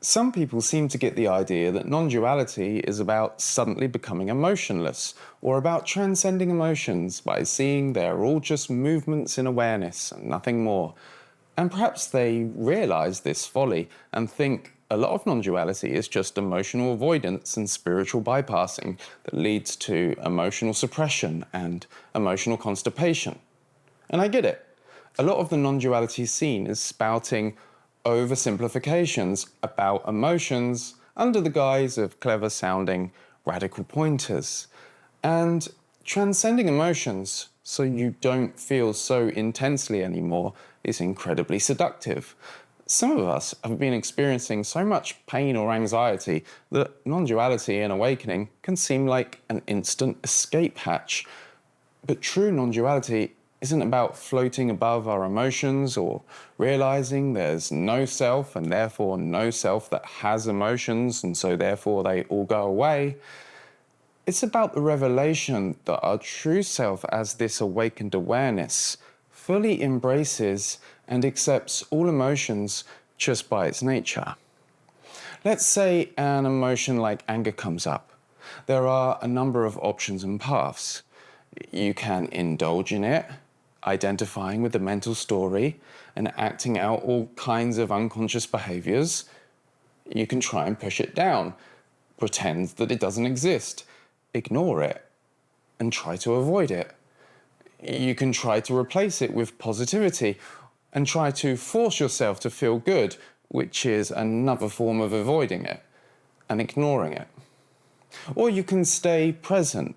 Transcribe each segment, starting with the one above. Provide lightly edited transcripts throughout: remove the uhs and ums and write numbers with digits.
Some people seem to get the idea that non-duality is about suddenly becoming emotionless, or about transcending emotions by seeing they're all just movements in awareness and nothing more. And perhaps they realise this folly and think a lot of non-duality is just emotional avoidance and spiritual bypassing that leads to emotional suppression and emotional constipation. And I get it. A lot of the non-duality scene is spouting oversimplifications about emotions under the guise of clever-sounding radical pointers. And transcending emotions so you don't feel so intensely anymore is incredibly seductive. Some of us have been experiencing so much pain or anxiety that non-duality and awakening can seem like an instant escape hatch. But true non-duality isn't about floating above our emotions or realizing there's no self and therefore no self that has emotions and so therefore they all go away. It's about the revelation that our true self as this awakened awareness fully embraces and accepts all emotions just by its nature. Let's say an emotion like anger comes up. There are a number of options and paths. You can indulge in it, identifying with the mental story and acting out all kinds of unconscious behaviors. You can try and push it down, pretend that it doesn't exist, ignore it, and try to avoid it. You can try to replace it with positivity and try to force yourself to feel good, which is another form of avoiding it and ignoring it. Or you can stay present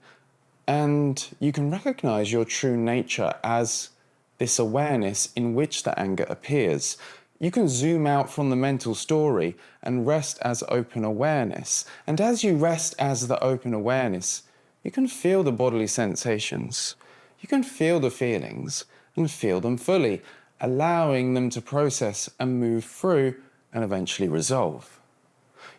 and you can recognize your true nature as this awareness in which the anger appears. You can zoom out from the mental story and rest as open awareness. And as you rest as the open awareness, you can feel the bodily sensations. You can feel the feelings and feel them fully, allowing them to process and move through and eventually resolve.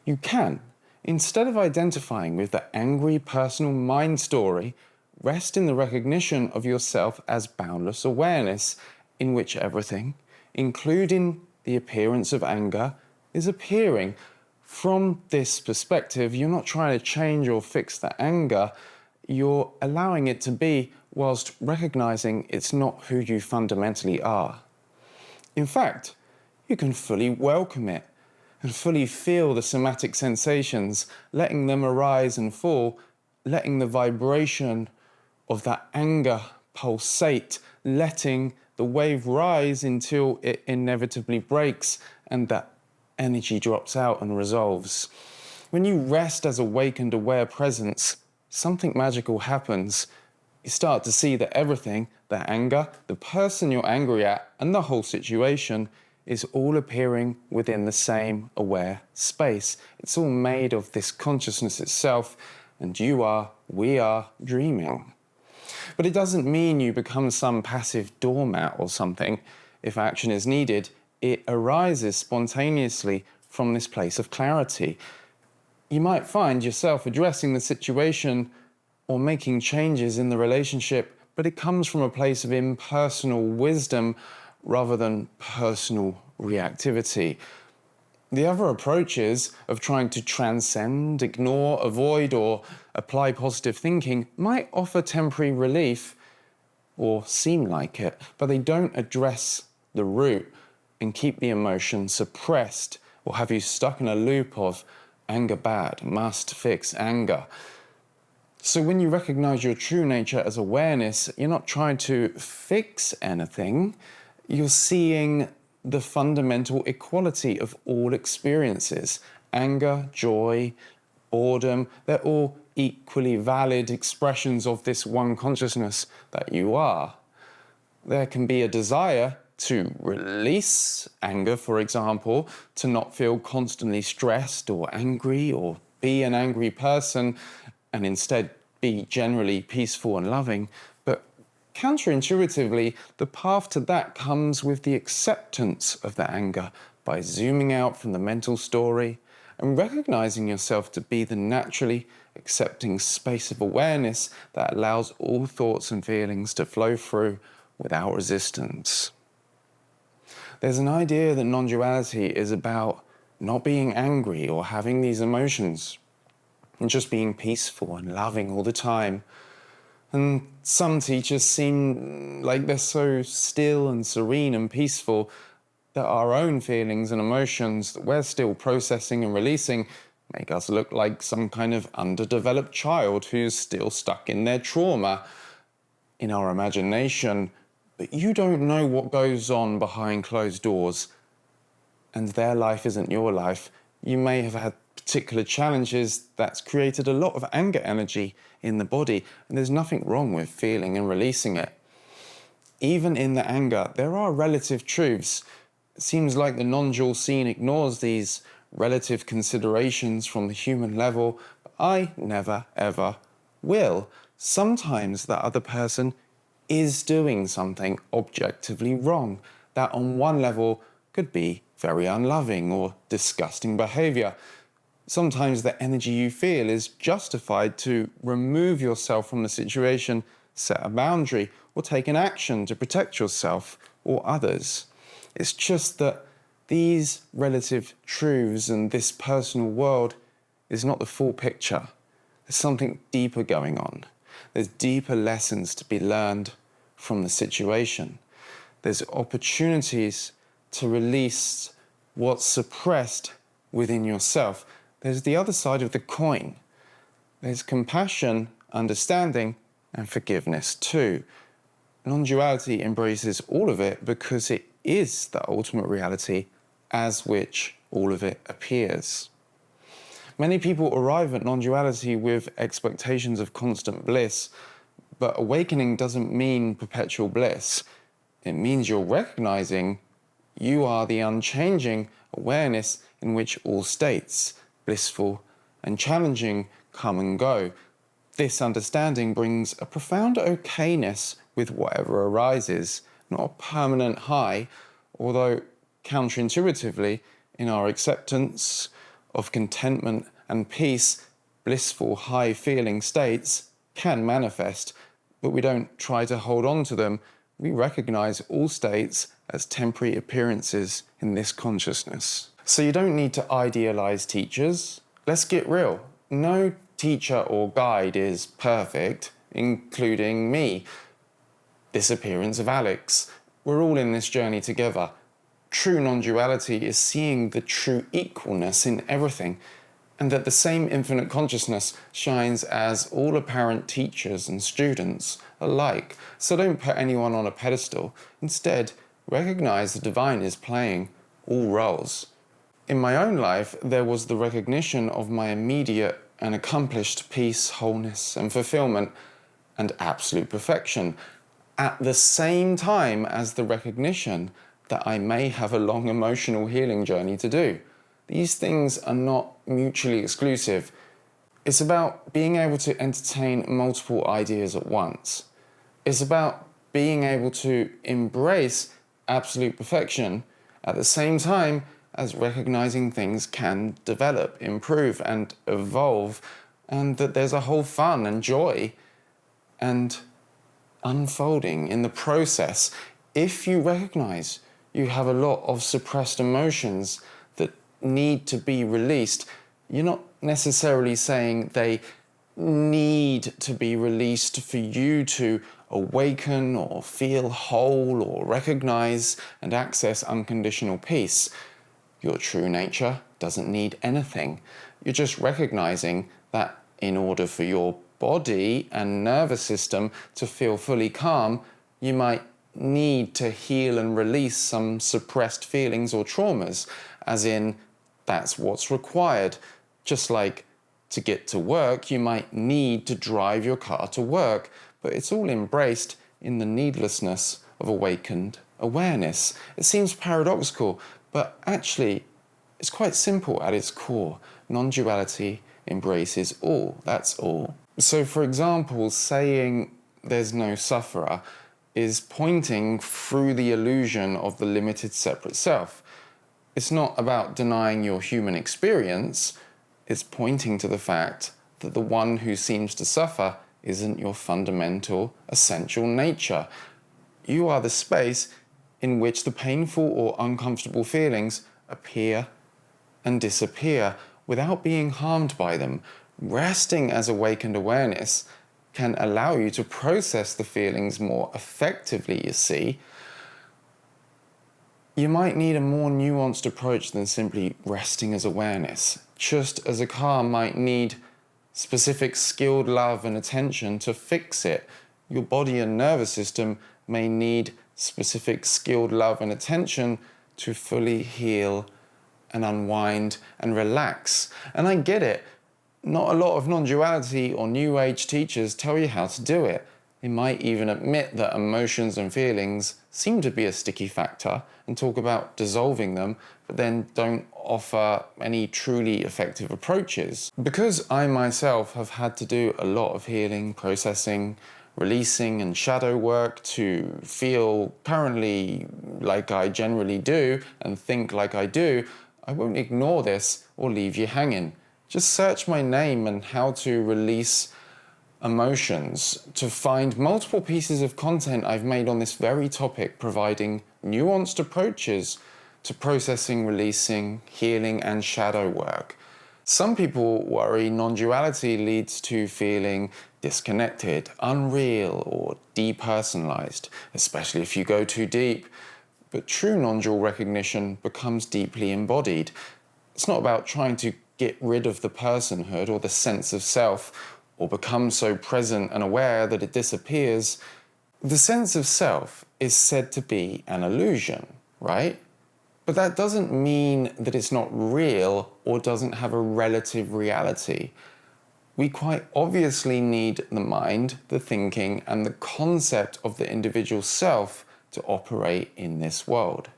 You can, instead of identifying with the angry personal mind story, rest in the recognition of yourself as boundless awareness in which everything, including the appearance of anger, is appearing. From this perspective, you're not trying to change or fix the anger, you're allowing it to be whilst recognizing it's not who you fundamentally are. In fact, you can fully welcome it and fully feel the somatic sensations, letting them arise and fall, letting the vibration of that anger pulsate, letting the wave rise until it inevitably breaks and that energy drops out and resolves. When you rest as awakened, aware presence, something magical happens. You start to see that everything, the anger, the person you're angry at, and the whole situation is all appearing within the same aware space. It's all made of this consciousness itself, and we are dreaming. But it doesn't mean you become some passive doormat or something. If action is needed, it arises spontaneously from this place of clarity. You might find yourself addressing the situation or making changes in the relationship, but it comes from a place of impersonal wisdom rather than personal reactivity. The other approaches of trying to transcend, ignore, avoid, or apply positive thinking might offer temporary relief or seem like it, but they don't address the root and keep the emotion suppressed or have you stuck in a loop of anger bad, must fix anger. So when you recognize your true nature as awareness, you're not trying to fix anything, you're seeing the fundamental equality of all experiences. Anger, joy, boredom, they're all equally valid expressions of this one consciousness that you are. There can be a desire to release anger, for example, to not feel constantly stressed or angry or be an angry person and instead be generally peaceful and loving. But counterintuitively, the path to that comes with the acceptance of the anger by zooming out from the mental story and recognizing yourself to be the naturally accepting space of awareness that allows all thoughts and feelings to flow through without resistance. There's an idea that non-duality is about not being angry or having these emotions, and just being peaceful and loving all the time. And some teachers seem like they're so still and serene and peaceful that our own feelings and emotions that we're still processing and releasing make us look like some kind of underdeveloped child who's still stuck in their trauma, in our imagination. But you don't know what goes on behind closed doors, and their life isn't your life. You may have had particular challenges that's created a lot of anger energy in the body, and there's nothing wrong with feeling and releasing it. Even in the anger, there are relative truths. It seems like the non-dual scene ignores these relative considerations from the human level, but I never, ever will. Sometimes that other person is doing something objectively wrong that on one level could be very unloving or disgusting behavior. Sometimes the energy you feel is justified to remove yourself from the situation, set a boundary, or take an action to protect yourself or others. It's just that these relative truths and this personal world is not the full picture. There's something deeper going on. There's deeper lessons to be learned from the situation. There's opportunities to release what's suppressed within yourself. There's the other side of the coin. There's compassion, understanding, and forgiveness too. Non-duality embraces all of it because it is the ultimate reality as which all of it appears. Many people arrive at non-duality with expectations of constant bliss, but awakening doesn't mean perpetual bliss. It means you're recognizing you are the unchanging awareness in which all states, blissful and challenging, come and go. This understanding brings a profound okayness with whatever arises, not a permanent high, although counterintuitively, in our acceptance of contentment and peace, blissful high-feeling states can manifest, but we don't try to hold on to them. We recognize all states as temporary appearances in this consciousness. So you don't need to idealize teachers. Let's get real. No teacher or guide is perfect, including me. This appearance of Alex. We're all in this journey together. True non-duality is seeing the true equalness in everything, and that the same infinite consciousness shines as all apparent teachers and students alike. So don't put anyone on a pedestal. Instead, recognize the divine is playing all roles. In my own life, there was the recognition of my immediate and accomplished peace, wholeness, and fulfillment, and absolute perfection, at the same time as the recognition that I may have a long emotional healing journey to do. These things are not mutually exclusive. It's about being able to entertain multiple ideas at once. It's about being able to embrace absolute perfection at the same time as recognizing things can develop, improve, and evolve, and that there's a whole fun and joy and unfolding in the process. If you recognize you have a lot of suppressed emotions that need to be released, you're not necessarily saying they need to be released for you to awaken or feel whole or recognize and access unconditional peace. Your true nature doesn't need anything. You're just recognizing that in order for your body and nervous system to feel fully calm, you might need to heal and release some suppressed feelings or traumas, as in, that's what's required. Just like to get to work, you might need to drive your car to work, but it's all embraced in the needlessness of awakened awareness. It seems paradoxical, but actually, it's quite simple at its core. Non-duality embraces all, that's all. So, for example, saying there's no sufferer is pointing through the illusion of the limited separate self. It's not about denying your human experience, it's pointing to the fact that the one who seems to suffer isn't your fundamental, essential nature. You are the space in which the painful or uncomfortable feelings appear and disappear without being harmed by them. Resting as awakened awareness can allow you to process the feelings more effectively, you see. You might need a more nuanced approach than simply resting as awareness, just as a car might need specific skilled love and attention to fix it. Your body and nervous system may need specific skilled love and attention to fully heal and unwind and relax. And I get it. Not a lot of non-duality or New Age teachers tell you how to do it. They might even admit that emotions and feelings seem to be a sticky factor and talk about dissolving them, but then don't offer any truly effective approaches. Because I myself have had to do a lot of healing, processing, releasing and shadow work to feel currently like I generally do and think like I do, I won't ignore this or leave you hanging. Just search my name and how to release emotions to find multiple pieces of content I've made on this very topic, providing nuanced approaches to processing, releasing, healing, and shadow work. Some people worry non-duality leads to feeling disconnected, unreal, or depersonalized, especially if you go too deep. But true non-dual recognition becomes deeply embodied. It's not about trying to get rid of the personhood or the sense of self, or become so present and aware that it disappears. The sense of self is said to be an illusion, right? But that doesn't mean that it's not real or doesn't have a relative reality. We quite obviously need the mind, the thinking, and the concept of the individual self to operate in this world.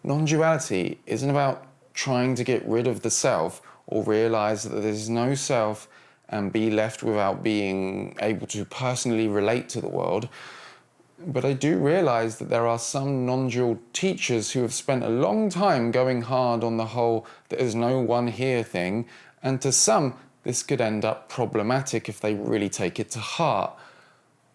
Non-duality isn't about trying to get rid of the self or realize that there's no self and be left without being able to personally relate to the world. But I do realize that there are some non-dual teachers who have spent a long time going hard on the whole "there's no one here" thing, and to some, this could end up problematic if they really take it to heart.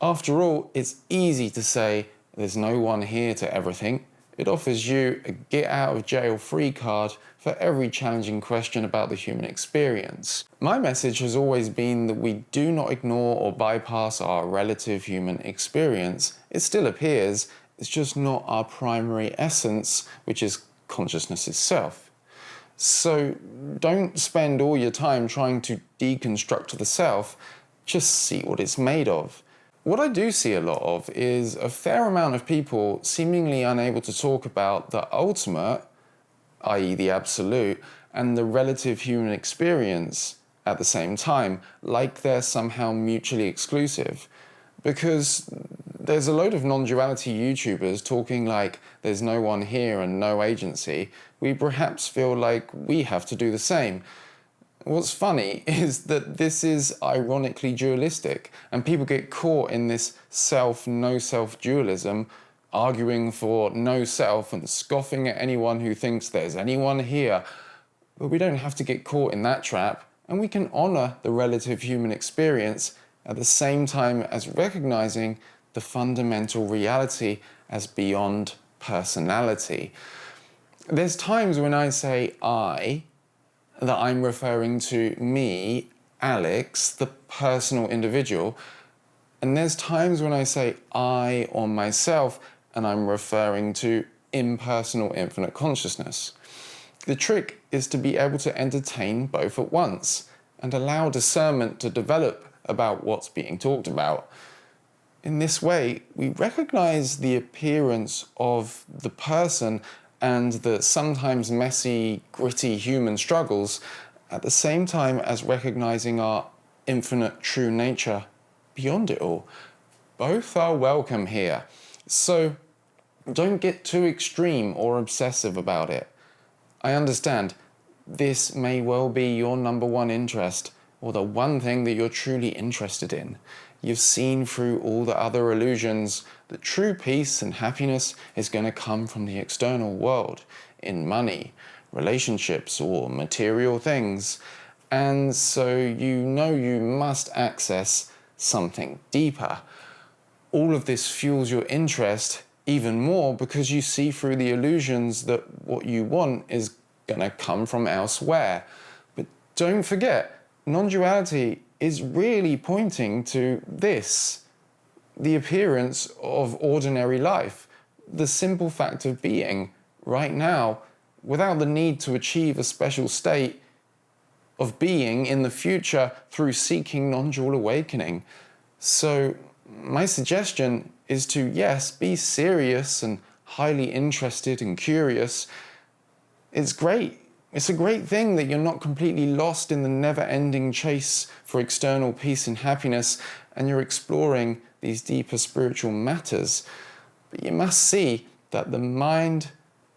After all, it's easy to say "there's no one here" to everything. It offers you a get-out-of-jail-free card for every challenging question about the human experience. My message has always been that we do not ignore or bypass our relative human experience. It still appears, it's just not our primary essence, which is consciousness itself. So don't spend all your time trying to deconstruct the self, just see what it's made of. What I do see a lot of is a fair amount of people seemingly unable to talk about the ultimate, i.e. the absolute, and the relative human experience at the same time, like they're somehow mutually exclusive. Because there's a load of non-duality YouTubers talking like there's no one here and no agency, we perhaps feel like we have to do the same. What's funny is that this is ironically dualistic, and people get caught in this self-no-self dualism, arguing for no self and scoffing at anyone who thinks there's anyone here. But we don't have to get caught in that trap, and we can honor the relative human experience at the same time as recognizing the fundamental reality as beyond personality. There's times when I say I, that I'm referring to me, Alex, the personal individual, and there's times when I say I or myself and I'm referring to impersonal infinite consciousness. The trick is to be able to entertain both at once and allow discernment to develop about what's being talked about. In this way, we recognize the appearance of the person and the sometimes messy, gritty human struggles at the same time as recognizing our infinite true nature beyond it all. Both are welcome here. So don't get too extreme or obsessive about it. I understand this may well be your number one interest or the one thing that you're truly interested in. You've seen through all the other illusions that true peace and happiness is going to come from the external world, in money, relationships, or material things. And so you know you must access something deeper. All of this fuels your interest even more because you see through the illusions that what you want is going to come from elsewhere. But don't forget, non-duality is really pointing to this, the appearance of ordinary life, the simple fact of being right now, without the need to achieve a special state of being in the future through seeking non-dual awakening. So my suggestion is to, yes, be serious and highly interested and curious. It's great. It's a great thing that you're not completely lost in the never-ending chase for external peace and happiness, and you're exploring these deeper spiritual matters. But you must see that the mind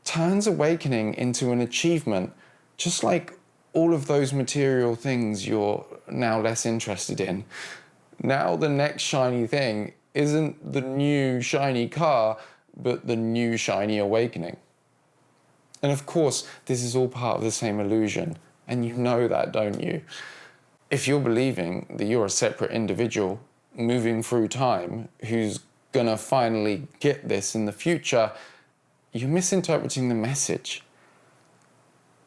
turns awakening into an achievement, just like all of those material things you're now less interested in. Now the next shiny thing isn't the new shiny car, but the new shiny awakening. And of course, this is all part of the same illusion, and you know that, don't you? If you're believing that you're a separate individual moving through time who's gonna finally get this in the future, you're misinterpreting the message.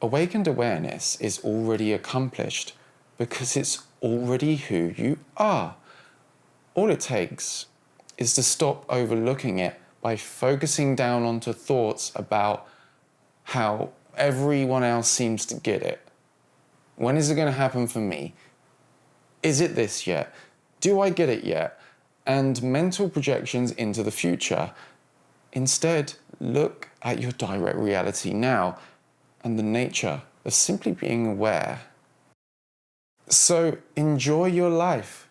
Awakened awareness is already accomplished because it's already who you are. All it takes is to stop overlooking it by focusing down onto thoughts about how everyone else seems to get it. When is it going to happen for me? Is it this yet? Do I get it yet? And mental projections into the future. Instead, look at your direct reality now and the nature of simply being aware. So enjoy your life.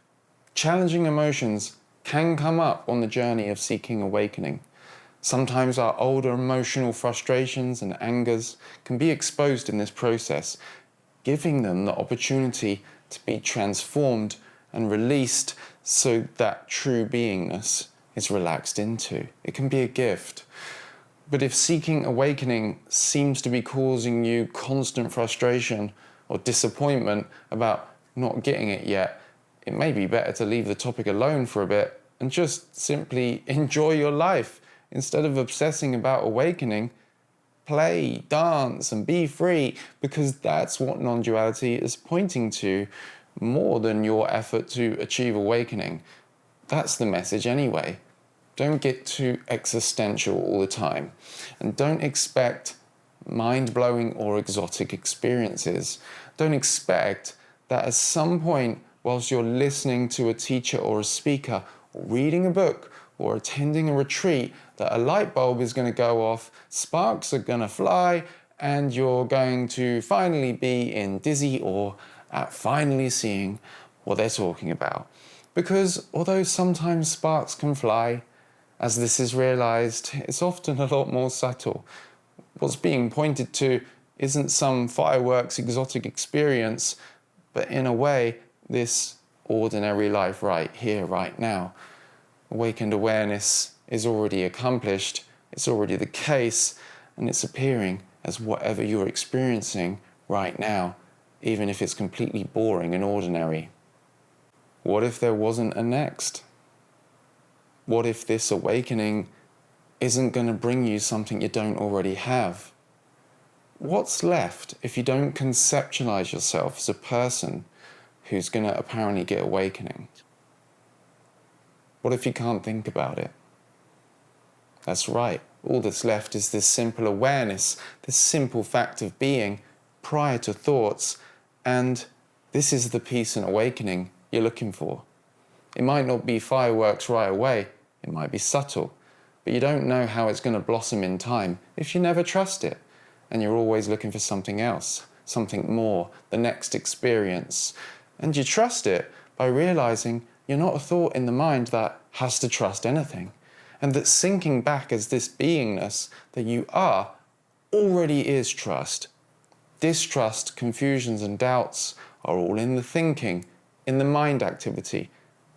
Challenging emotions can come up on the journey of seeking awakening. Sometimes our older emotional frustrations and angers can be exposed in this process, giving them the opportunity to be transformed and released so that true beingness is relaxed into. It can be a gift. But if seeking awakening seems to be causing you constant frustration or disappointment about not getting it yet, it may be better to leave the topic alone for a bit and just simply enjoy your life. Instead of obsessing about awakening, play, dance, and be free, because that's what non-duality is pointing to more than your effort to achieve awakening. That's the message anyway. Don't get too existential all the time, and don't expect mind-blowing or exotic experiences. Don't expect that at some point, whilst you're listening to a teacher or a speaker, or reading a book, or attending a retreat, that a light bulb is going to go off, sparks are going to fly, and you're going to finally be in dizzy awe at finally seeing what they're talking about. Because although sometimes sparks can fly, as this is realized, it's often a lot more subtle. What's being pointed to isn't some fireworks exotic experience, but in a way, this ordinary life right here, right now. Awakened awareness is already accomplished, it's already the case, and it's appearing as whatever you're experiencing right now, even if it's completely boring and ordinary. What if there wasn't a next? What if this awakening isn't going to bring you something you don't already have? What's left if you don't conceptualize yourself as a person who's going to apparently get awakening? What if you can't think about it? That's right. All that's left is this simple awareness, this simple fact of being prior to thoughts, and this is the peace and awakening you're looking for. It might not be fireworks right away, it might be subtle, but you don't know how it's going to blossom in time if you never trust it, and you're always looking for something else, something more, the next experience. And you trust it by realizing you're not a thought in the mind that has to trust anything, and that sinking back as this beingness that you are already is trust. Distrust, confusions, and doubts are all in the thinking, in the mind activity.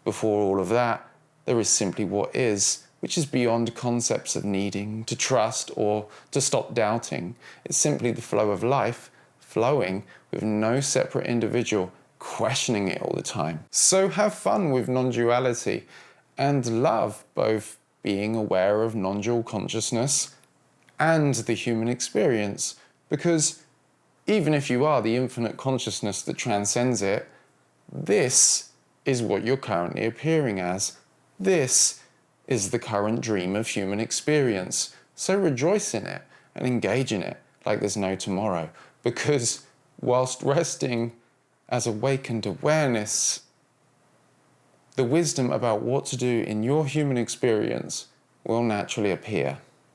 Before all of that, there is simply what is, which is beyond concepts of needing to trust or to stop doubting. It's simply the flow of life, flowing with no separate individual questioning it all the time. So have fun with non-duality and love both being aware of non-dual consciousness and the human experience, because even if you are the infinite consciousness that transcends it, this is what you're currently appearing as. This is the current dream of human experience. So rejoice in it and engage in it like there's no tomorrow. Because whilst resting as awakened awareness, the wisdom about what to do in your human experience will naturally appear.